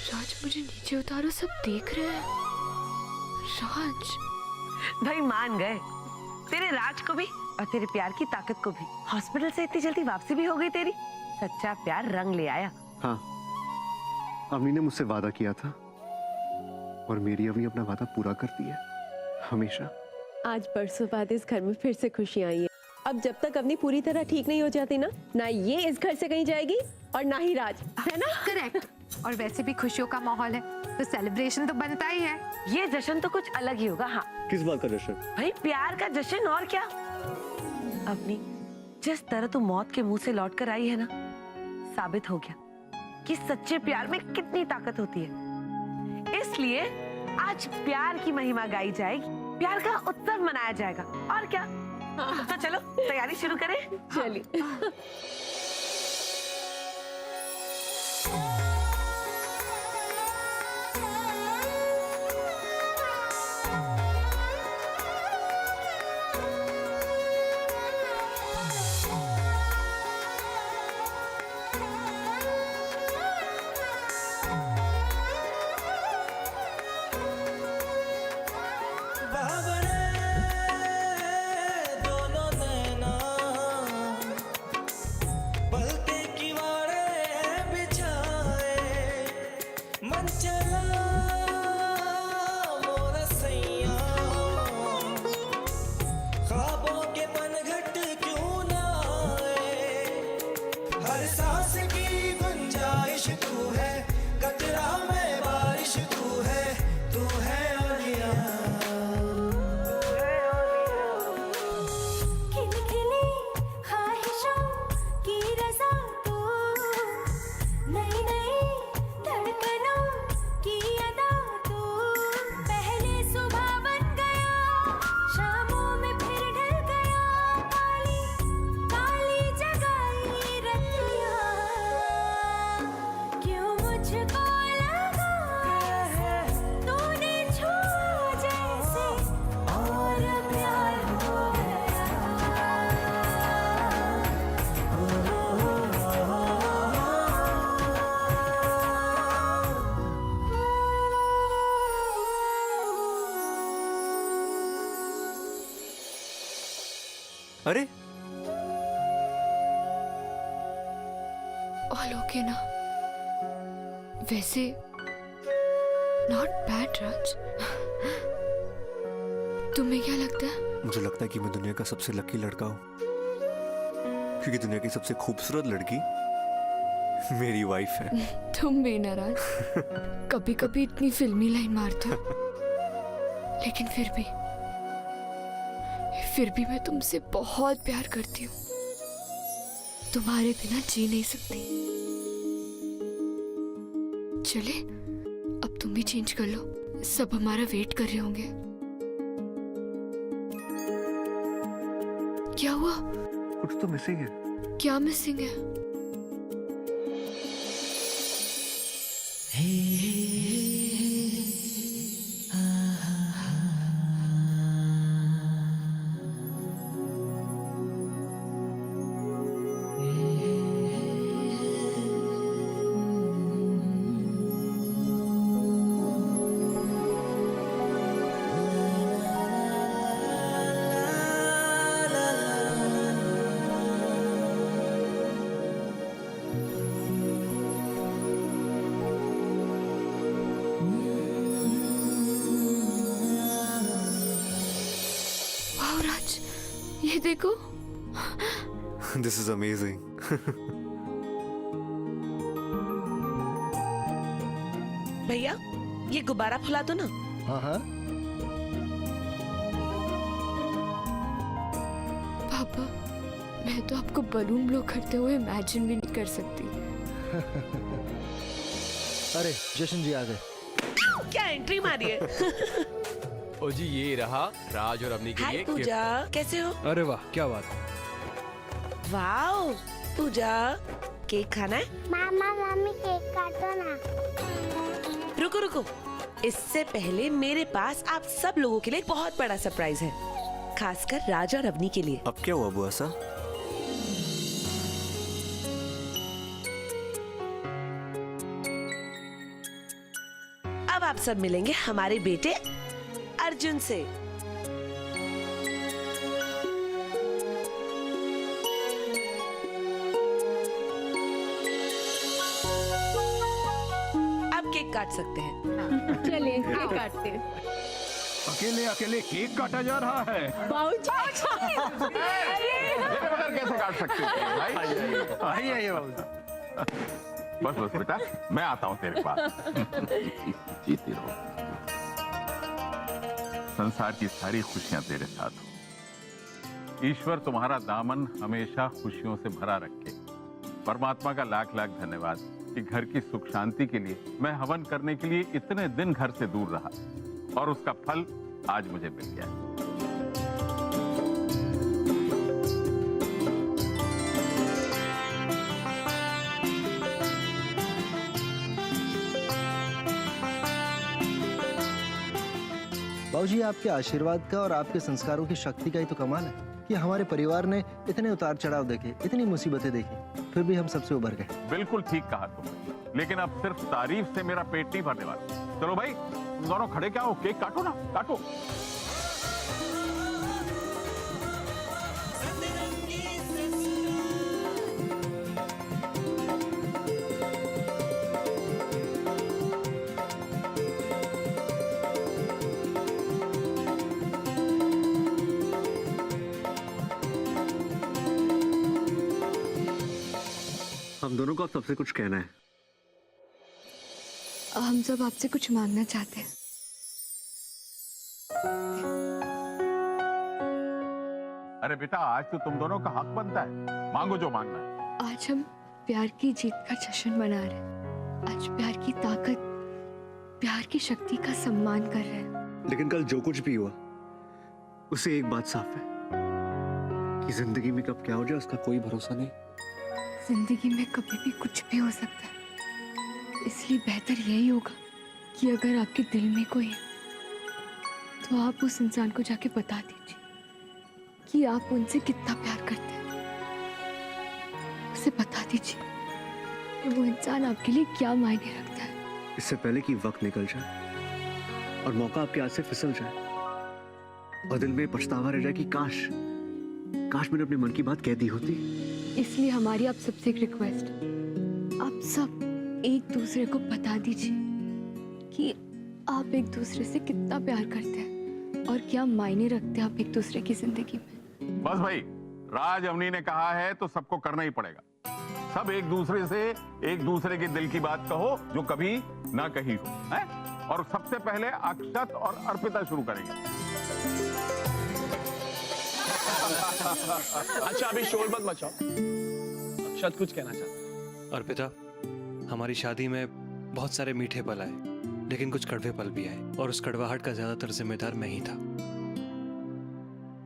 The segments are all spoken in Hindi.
राज मुझे नीचे उतारो, सब देख रहे हैं। राज भाई मान गए, तेरे राज को भी और तेरे प्यार की ताकत को भी। हॉस्पिटल से इतनी जल्दी वापसी भी हो गई तेरी। सच्चा प्यार रंग ले आया। हाँ, अम्मी ने मुझसे वादा किया था और मेरी अम्मी अपना वादा पूरा करती है हमेशा। आज बरसों बाद इस घर में फिर से खुशियां आई है। अब जब तक अपनी पूरी तरह ठीक नहीं हो जाती ना ये इस घर से कहीं जाएगी और ना ही राज, है ना? करेक्ट। और वैसे भी खुशियों का माहौल है तो सेलिब्रेशन तो बनता ही है। ये जश्न तो कुछ अलग ही होगा। हाँ, किस बात का जश्न? भाई प्यार का जश्न, और क्या। अपनी जिस तरह तू मौत के मुंह से लौट कर आई है ना, साबित हो गया कि सच्चे प्यार में कितनी ताकत होती है। इसलिए आज प्यार की महिमा गाई जाएगी, प्यार का उत्सव मनाया जाएगा। और क्या। तो चलो तैयारी शुरू करें। चलिए। अरे ऑल ओके ना? वैसे नॉट बैड राज। तुम्हें क्या लगता है? मुझे लगता है कि मैं दुनिया का सबसे लकी लड़का हूँ, क्योंकि दुनिया की सबसे खूबसूरत लड़की मेरी वाइफ है। तुम भी ना राज, कभी कभी इतनी फिल्मी लाइन मारते हो, लेकिन फिर भी मैं तुमसे बहुत प्यार करती हूँ। तुम्हारे बिना जी नहीं सकती। चले, अब तुम भी चेंज कर लो, सब हमारा वेट कर रहे होंगे। क्या हुआ? कुछ तो मिसिंग है। क्या मिसिंग है? ये देखो। This is amazing. भैया ये गुब्बारा फुला दो ना। हाँ हाँ। पापा, मैं तो आपको बलून ब्लो करते हुए इमेजिन भी नहीं कर सकती। अरे जशन जी आ गए। क्या एंट्री मारी है। ओ जी, ये रहा राज और अवनी के लिए हाय पूजा, कैसे हो? अरे वाह, क्या बात। वाओ पूजा, केक खाना है? मामा मम्मी केक काटो ना। रुको रुको, इससे पहले मेरे पास आप सब लोगों के लिए बहुत बड़ा सरप्राइज है, खासकर राज और अवनी के लिए। अब क्या हुआ बुआ सा? अब आप सब मिलेंगे हमारे बेटे अर्जुन से। अब केक काट सकते हैं। चलिए केक काटते हैं। अकेले अकेले केक काटा जा रहा है। बाबूजी कैसे काट सकते हैं भाई? आइए बाबू। बस बस बेटा, मैं आता हूँ तेरे पास। जीती रहो। संसार की सारी खुशियां तेरे साथ हो। ईश्वर तुम्हारा दामन हमेशा खुशियों से भरा रखे। परमात्मा का लाख लाख धन्यवाद कि घर की सुख शांति के लिए मैं हवन करने के लिए इतने दिन घर से दूर रहा और उसका फल आज मुझे मिल गया। बाबूजी, आपके आशीर्वाद का और आपके संस्कारों की शक्ति का ही तो कमाल है कि हमारे परिवार ने इतने उतार चढ़ाव देखे, इतनी मुसीबतें देखी, फिर भी हम सबसे उभर गए। बिल्कुल ठीक कहा तुमने, लेकिन अब सिर्फ तारीफ से मेरा पेट नहीं भरने वाला। चलो भाई, तुम दोनों खड़े क्या हो, केक काटो ना, काटो। हम दोनों को अब सबसे कुछ कहना है। हम सब आपसे कुछ मांगना चाहते हैं। अरे बेटा, आज तो तुम दोनों का हक बनता है, मांगो जो मांगना है। आज हम प्यार की जीत का जश्न मना रहे हैं। आज प्यार की ताकत, प्यार की शक्ति का सम्मान कर रहे हैं। लेकिन कल जो कुछ भी हुआ, उसे एक बात साफ है कि जिंदगी में कब क्या हो जाए उसका कोई भरोसा नहीं। जिंदगी में कभी भी कुछ भी हो सकता है, इसलिए बेहतर यही होगा कि अगर आपके दिल में कोई है तो आप उस इंसान को जाके बता दीजिए कि आप उनसे कितना प्यार करते हैं। उसे बता दीजिए कि वो इंसान आपके लिए क्या मायने रखता है। इससे पहले कि वक्त निकल जाए और मौका आपके हाथ से फिसल जाए और दिल में पछतावा रह जाए कि काश मैंने अपने मन की बात कह दी होती। इसलिए हमारी आप सबसे एक रिक्वेस्ट, आप सब एक दूसरे को बता दीजिए कि आप एक दूसरे से कितना प्यार करते हैं और क्या मायने रखते हैं आप एक दूसरे की जिंदगी में। बस भाई, राज अवनी ने कहा है तो सबको करना ही पड़ेगा। सब एक दूसरे से एक दूसरे के दिल की बात कहो जो कभी ना कही हो, है? और सबसे पहले अक्षत और अर्पिता शुरू करेंगे। अच्छा, अभी शोर मत मचाओ। अक्षत कुछ कहना चाहता है। अर्पिता, हमारी शादी में बहुत सारे मीठे पल आए, लेकिन कुछ कड़वे पल भी आए और उस कड़वाहट का ज्यादातर जिम्मेदार मैं ही था।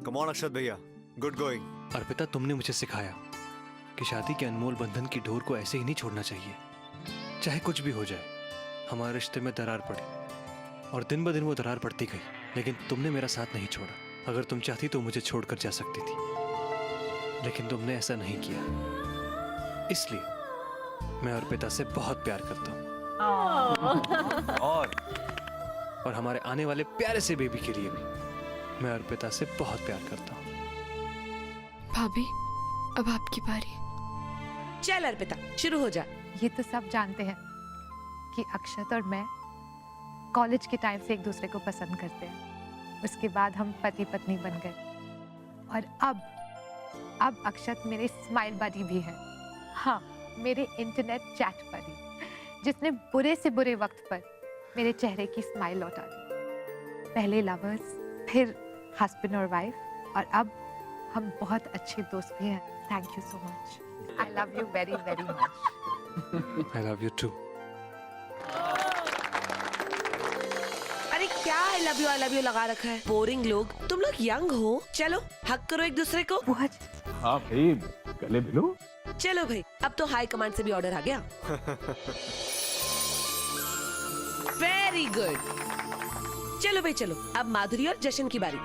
कम ऑन अक्षत भैया, गुड गोइंग। अर्पिता, तुमने मुझे सिखाया कि शादी के अनमोल बंधन की डोर को ऐसे ही नहीं छोड़ना चाहिए। चाहे कुछ भी हो जाए, हमारे रिश्ते में दरार पड़ी और दिन ब दिन वो दरार पड़ती गई, लेकिन तुमने मेरा साथ नहीं छोड़ा। अगर तुम चाहती तो मुझे छोड़कर जा सकती थी, लेकिन तुमने ऐसा नहीं किया। इसलिए मैं अर्पिता से बहुत प्यार करता हूँ और हमारे आने वाले प्यारे से बेबी के लिए भी मैं अर्पिता से बहुत प्यार करता हूँ। भाभी, अब आपकी बारी। चल अर्पिता, शुरू हो जा। ये तो सब जानते हैं कि अक्षत और मैं कॉलेज के टाइम से एक दूसरे को पसंद करते हैं। उसके बाद हम पति पत्नी बन गए और अब अक्षत मेरे स्माइल बडी भी है। हाँ, मेरे इंटरनेट चैट बडी, जिसने बुरे से बुरे वक्त पर मेरे चेहरे की स्माइल लौटा दी। पहले लवर्स, फिर हस्बैंड और वाइफ, और अब हम बहुत अच्छे दोस्त भी हैं। Thank you so much. I love you very very much. I love you too. अरे क्या आई लव यू लगा रखा है? बोरिंग लोग। तुम लोग यंग हो, चलो हक करो एक दूसरे को। हाँ भाई, गले मिलो। चलो भाई, अब तो हाई कमांड से भी ऑर्डर आ गया। Very good. चलो भाई चलो, अब माधुरी और जशन की बारी।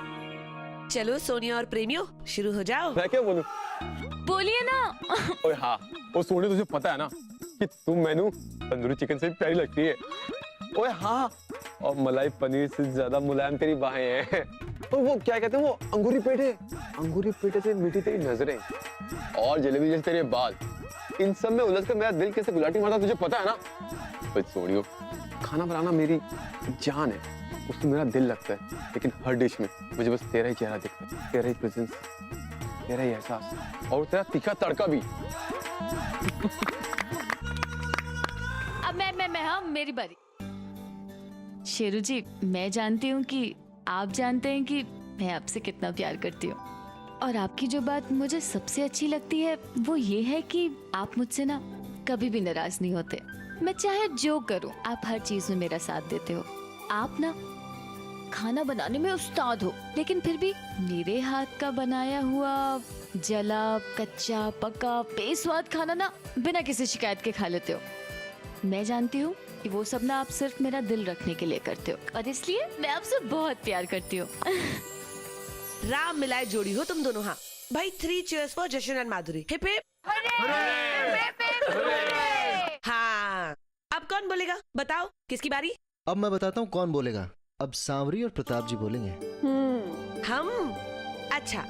चलो सोनिया और प्रेमियों, शुरू हो जाओ। मैं क्या बोलूं? बोलिए ना। ओए हाँ, वो सोनी, तुझे पता है ना कि तुम मैनू तंदूरी चिकन से भी प्यारी लगती है। ओए हाँ, और मलाई पनीर से ज्यादा मुलायम तेरी बाहें हैं। और वो क्या कहते हैं, वो अंगूरी पेठे, अंगूरी पेठे से मीठी तेरी नजरें और जलेबी जैसे तेरे बाल, इन सब में उलझ कर मेरा दिल कैसे गुलाटी मारता तुझे पता है ना। बस सोनियो, खाना बनाना मेरी जान है, उसमें मेरा दिल लगता है, लेकिन हर डिश में मुझे बस तेरा ही चेहरा दिखता है, तेरा ही प्रेजेंस, तेरा ही एहसास और तेरा तीखा तड़का भी। अब मैं हाँ, मेरी बारी। शेरू जी, मैं जानती हूँ कि आप जानते हैं कि मैं आपसे कितना प्यार करती हूँ, और आपकी जो बात मुझे सबसे अच्छी लगती है वो ये है कि आप मुझसे ना कभी भी नाराज नहीं होते। मैं चाहे जो करूँ, आप हर चीज में मेरा साथ देते हो। आप ना खाना बनाने में उस्ताद हो, लेकिन फिर भी मेरे हाथ का बनाया हुआ जला, कच्चा, पका, बेस्वाद खाना ना बिना किसी शिकायत के खा लेते हो। मैं जानती हूँ कि वो सब ना आप सिर्फ मेरा दिल रखने के लिए करते हो, और इसलिए मैं आपसे बहुत प्यार करती हूँ। राम मिलाए जोड़ी हो तुम दोनों। हाँ भाई, 3 cheers for Jashan and Madhuri. Hip hip. हाँ, अब कौन बोलेगा? बताओ, किसकी बारी? अब मैं बताता हूँ कौन बोलेगा। अब सांवरी और प्रताप जी बोलेंगे। हम? अच्छा,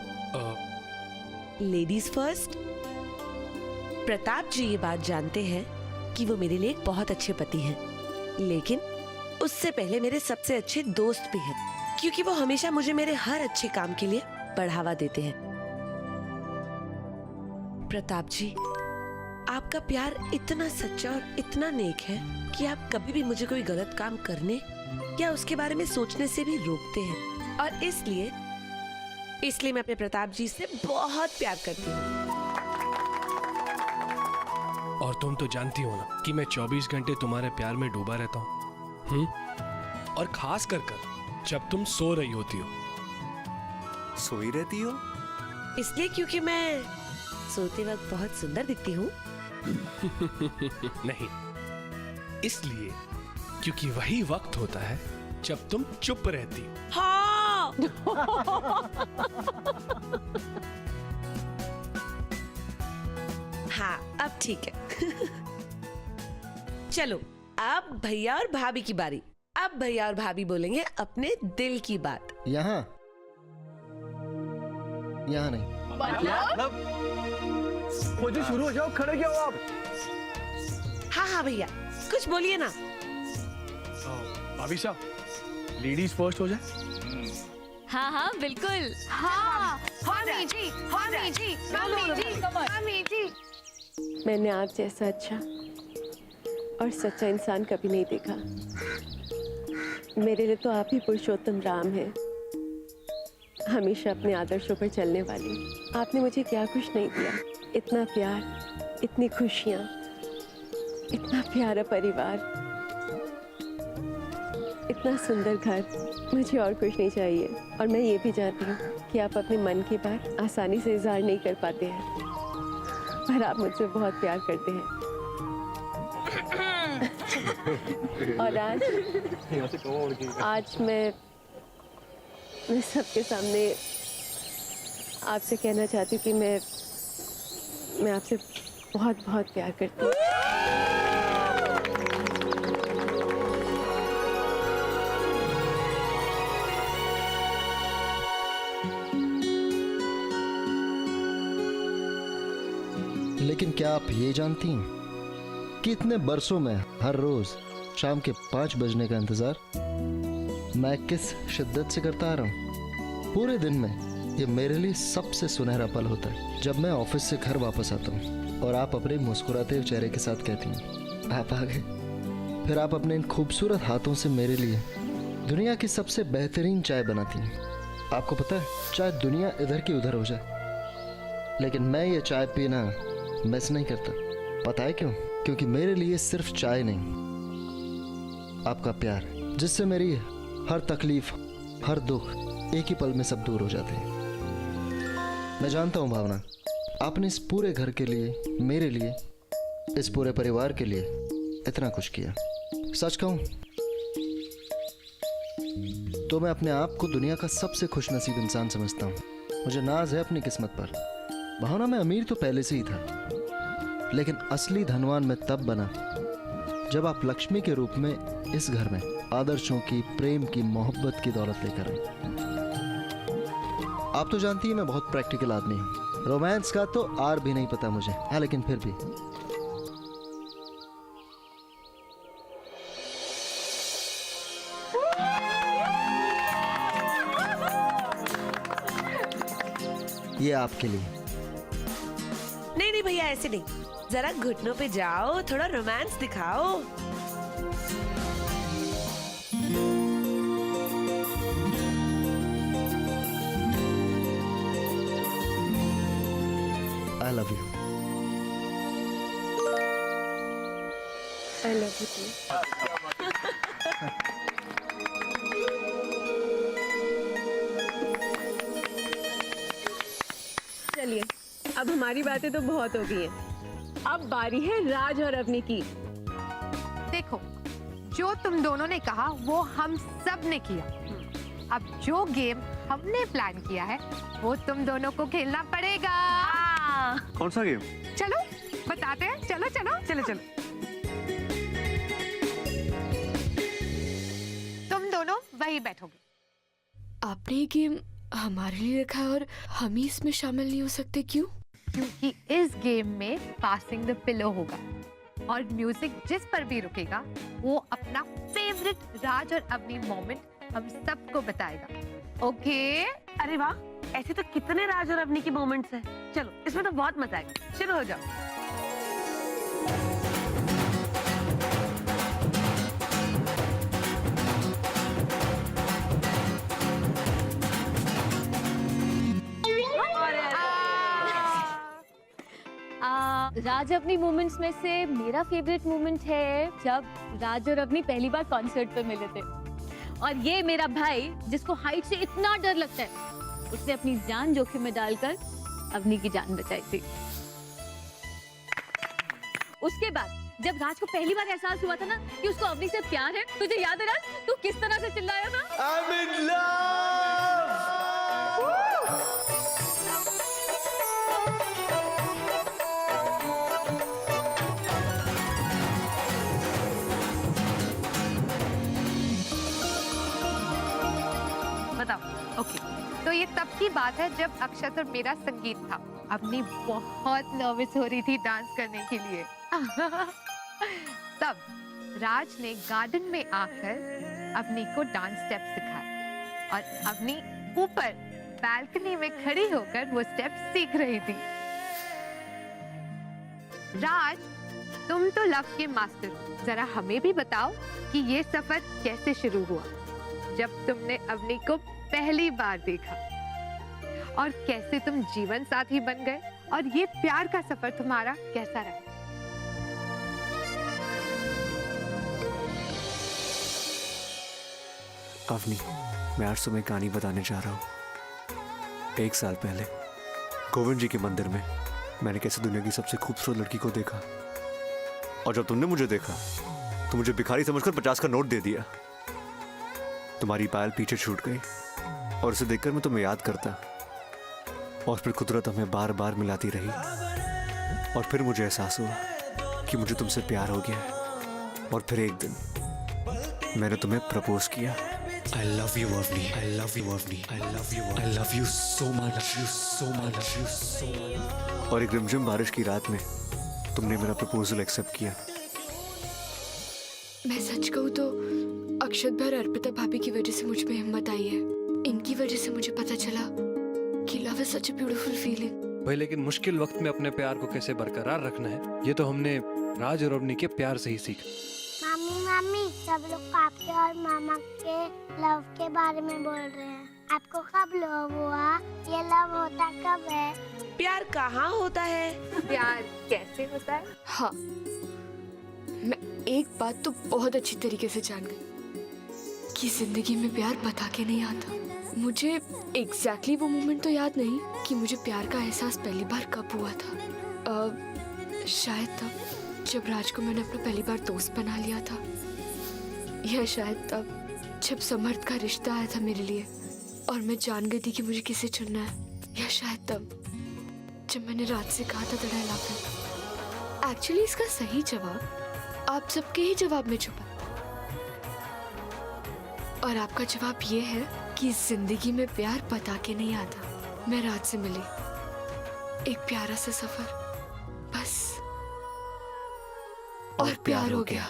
लेडीज फर्स्ट। प्रताप जी ये बात जानते हैं कि वो मेरे लिए एक बहुत अच्छे पति हैं, लेकिन उससे पहले मेरे सबसे अच्छे दोस्त भी हैं, क्योंकि वो हमेशा मुझे मेरे हर अच्छे काम के लिए बढ़ावा देते हैं। प्रताप जी, आपका प्यार इतना सच्चा और इतना नेक है कि आप कभी भी मुझे कोई गलत काम करने या उसके बारे में सोचने से भी रोकते हैं, और इसलिए मैं अपने प्रताप जी से बहुत प्यार करती हूँ। और तुम तो जानती हो ना कि मैं 24 घंटे तुम्हारे प्यार में डूबा रहता हूँ। और खास कर जब तुम सो रही होती हो। सोई रहती हो? इसलिए क्योंकि मैं सोते वक्त बहुत सुंदर दिखती हूँ। नहीं, इसलिए क्योंकि वही वक्त होता है जब तुम चुप रहती हो। हाँ। हाँ, अब ठीक है। चलो, अब भैया और भाभी की बारी। अब भैया और भाभी बोलेंगे अपने दिल की बात। यहाँ नहीं। मुझे शुरू हो जाओ, खड़े क्यों हो आप? हाँ हाँ भैया, कुछ बोलिए ना। भाभी साहब, लेडीज फर्स्ट हो जाए। हाँ हाँ बिल्कुल। हाँ मम्मी जी, मम्मी जी, मम्मी जी, मम्मी जी। मैंने आप जैसा अच्छा और सच्चा इंसान कभी नहीं देखा। मेरे लिए तो आप ही पुरुषोत्तम राम हैं, हमेशा अपने आदर्शों पर चलने वाले। आपने मुझे क्या कुछ नहीं दिया, इतना प्यार, इतनी खुशियाँ, इतना प्यारा परिवार, इतना सुंदर घर। मुझे और कुछ नहीं चाहिए। और मैं ये भी जानती हूँ कि आप अपने मन की बात आसानी से इजहार नहीं कर पाते हैं, पर आप मुझसे बहुत प्यार करते हैं। और आज मैं सबके सामने आपसे कहना चाहती हूँ कि मैं आपसे बहुत बहुत प्यार करती हूँ। लेकिन क्या आप ये जानती हैं कि इतने बरसों में हर रोज शाम के 5 बजने का इंतजार मैं किस शिद्दत से करता आ रहा हूँ। पूरे दिन में ये मेरे लिए सबसे सुनहरा पल होता है जब मैं ऑफिस से घर वापस आता हूँ और आप अपने मुस्कुराते हुए चेहरे के साथ कहती हैं आप आ गए। फिर आप अपने इन खूबसूरत हाथों से मेरे लिए दुनिया की सबसे बेहतरीन चाय बनाती हैं। आपको पता है, चाहे दुनिया इधर की उधर हो जाए, लेकिन मैं ये चाय पीना मिस नहीं करता। पता है क्यों? क्योंकि मेरे लिए सिर्फ चाय नहीं, आपका प्यार, जिससे मेरी हर तकलीफ, हर दुख एक ही पल में सब दूर हो जाते हैं। मैं जानता हूँ भावना, आपने इस पूरे घर के लिए, मेरे लिए, इस पूरे परिवार के लिए इतना कुछ किया। सच कहूँ तो मैं अपने आप को दुनिया का सबसे खुशनसीब इंसान समझता हूँ। मुझे नाज है अपनी किस्मत पर। भावना में अमीर तो पहले से ही था, लेकिन असली धनवान मैं तब बना जब आप लक्ष्मी के रूप में इस घर में आदर्शों की, प्रेम की, मोहब्बत की दौलत लेकर आई। आप तो जानती हैं मैं बहुत प्रैक्टिकल आदमी हूँ। रोमांस का तो आर भी नहीं पता मुझे। हाँ, लेकिन फिर भी ये आपके लिए। नहीं नहीं भैया, ऐसे नहीं, जरा घुटनों पे जाओ, थोड़ा रोमांस दिखाओ। I love you. I love you too. चलिए, अब हमारी बातें तो बहुत हो गई हैं। अब बारी है राज और अवनी की। देखो, जो तुम दोनों ने कहा वो हम सब ने किया। अब जो गेम हमने प्लान किया है वो तुम दोनों को खेलना पड़ेगा। कौन सा गेम? चलो बताते हैं, चलो चलो चलो चलो। तुम दोनों वही बैठोगे। आपने ये गेम हमारे लिए रखा है और हम ही इसमें शामिल नहीं हो सकते, क्यों? क्योंकि इस गेम में पासिंग द पिलो होगा और म्यूजिक जिस पर भी रुकेगा वो अपना फेवरेट राज और अवनी मोमेंट हम सबको बताएगा। ओके? अरे वाह, ऐसे तो कितने राज और अवनी के मोमेंट्स हैं। चलो, इसमें तो बहुत मजा आएगा। शुरू हो जाओ। राज अवनी मोमेंट्स में से मेरा फेवरेट मोमेंट है जब राज और अवनी पहली बार कॉन्सर्ट पे मिले थे और ये मेरा भाई जिसको हाइट से इतना डर लगता है, उसने अपनी जान जोखिम में डालकर अवनी की जान बचाई थी। उसके बाद जब राज को पहली बार एहसास हुआ था ना कि उसको अवनी से प्यार है, तुझे याद है राज, तू किस तरह से चिल्लाया था? I'm in love! बताओ। ओके, तो ये तब की बात है जब अक्षत और मेरा संगीत था। अवनी बहुत नर्वस हो रही थी डांस करने के लिए। तब राज ने गार्डन में आकर अवनी को डांस स्टेप सिखाए और अवनी ऊपर बालकनी में खड़ी होकर वो स्टेप सीख रही थी। राज, तुम तो लव के मास्टर हो, जरा हमें भी बताओ कि ये सफर कैसे शुरू हुआ जब तुमने अवनी को पहली बार देखा और कैसे तुम जीवन साथी बन गए और ये प्यार का सफर तुम्हारा कैसा रहा? अवनी, मैं आज तुम्हें कहानी बताने जा रहा हूँ। 1 साल पहले गोविंद जी के मंदिर में मैंने कैसे दुनिया की सबसे खूबसूरत लड़की को देखा, और जब तुमने मुझे देखा तो मुझे भिखारी समझकर 50 का नोट दे दिया। तुम्हारी पायल पीछे छूट गई और उसे देखकर मैं तुम्हें याद करता, और फिर कुदरत हमें बार बार मिलाती रही, और फिर मुझे एहसास हुआ कि मुझे तुमसे प्यार हो गया है। और फिर एक दिन मैंने तुम्हें प्रपोज किया। I love you, Avni. I love you, Avni. I love you. I love you so much. You so much. You so much. और एक रिमझिम बारिश की रात में तुमने मेरा प्रपोजल एक्सेप्ट किया। मैं सच कहूँ तो अक्षत भाई और अर्पिता भाभी की वजह से मुझ में हिम्मत आई है। इनकी वजह से मुझे पता चला कि love is such a beautiful feeling. भाई, लेकिन मुश्किल वक्त में अपने प्यार को कैसे बरकरार रखना है ये तो हमने राज और अवनी के प्यार से ही सीखा। मामी, सब लोग पापा और मामा के लव के बारे में बोल रहे हैं। आपको कब लव हुआ? ये लव होता कब है? प्यार कहाँ होता है? प्यार कैसे होता है? हाँ, मैं एक बात तो बहुत अच्छी तरीके से जान गई कि जिंदगी में प्यार बता के नहीं आता। मुझे एग्जैक्टली वो मोमेंट तो याद नहीं कि मुझे प्यार का एहसास पहली बार कब हुआ था। शायद तब जब राज को मैंने अपना पहली बार दोस्त बना लिया था, या शायद तब जब समर्थ का रिश्ता आया था मेरे लिए और मैं जान गई थी कि मुझे किसे चुनना है, या शायद तब जब मैंने रात से कहा था दड़ा लाकर। एक्चुअली इसका सही जवाब आप सबके ही जवाब में छुपा, और आपका जवाब ये है कि जिंदगी में प्यार पता के नहीं आता। मैं रात से मिली, एक प्यारा सा सफर बस, और प्यार हो गया।